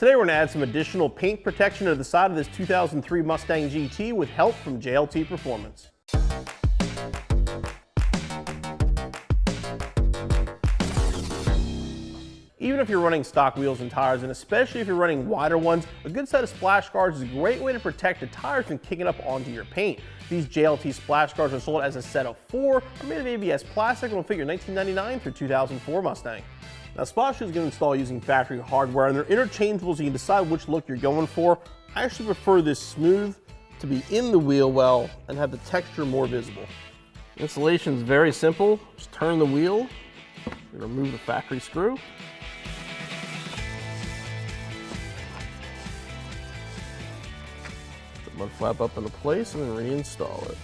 Today we're going to add some additional paint protection to the side of this 2003 Mustang GT with help from JLT Performance. Even if you're running stock wheels and tires, and especially if you're running wider ones, a good set of splash guards is a great way to protect the tires from kicking up onto your paint. These JLT splash guards are sold as a set of 4, are made of ABS plastic, and will fit your 1999 through 2004 Mustang. Now, splash shoes can install using factory hardware, and they're interchangeable so you can decide which look you're going for. I actually prefer this smooth to be in the wheel well and have the texture more visible. Installation is very simple. Just turn the wheel, remove the factory screw. Put the mud flap up into place and then reinstall it.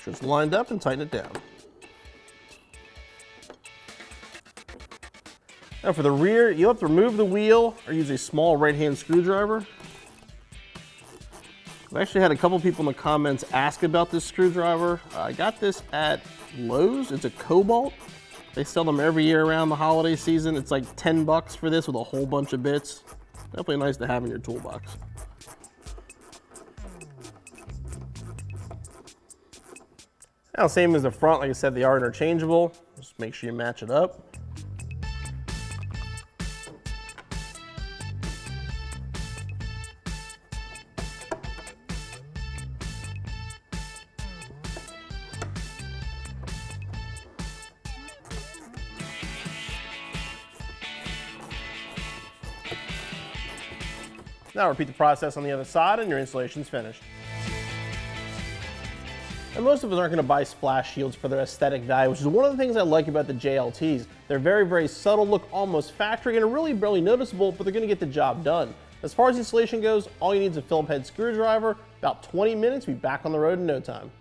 Make sure it's lined up and tighten it down. Now for the rear, you'll have to remove the wheel or use a small right-hand screwdriver. I've actually had a couple people in the comments ask about this screwdriver. I got this at Lowe's. It's a Cobalt. They sell them every year around the holiday season. It's like 10 bucks for this with a whole bunch of bits. Definitely nice to have in your toolbox. Now, same as the front, like I said, they are interchangeable. Just make sure you match it up. Now repeat the process on the other side and your installation's finished. And most of us aren't going to buy splash shields for their aesthetic value, which is one of the things I like about the JLTs. They're very, very subtle, look almost factory, and are really barely noticeable, but they're going to get the job done. As far as installation goes, all you need is a Phillips head screwdriver. About 20 minutes, be back on the road in no time.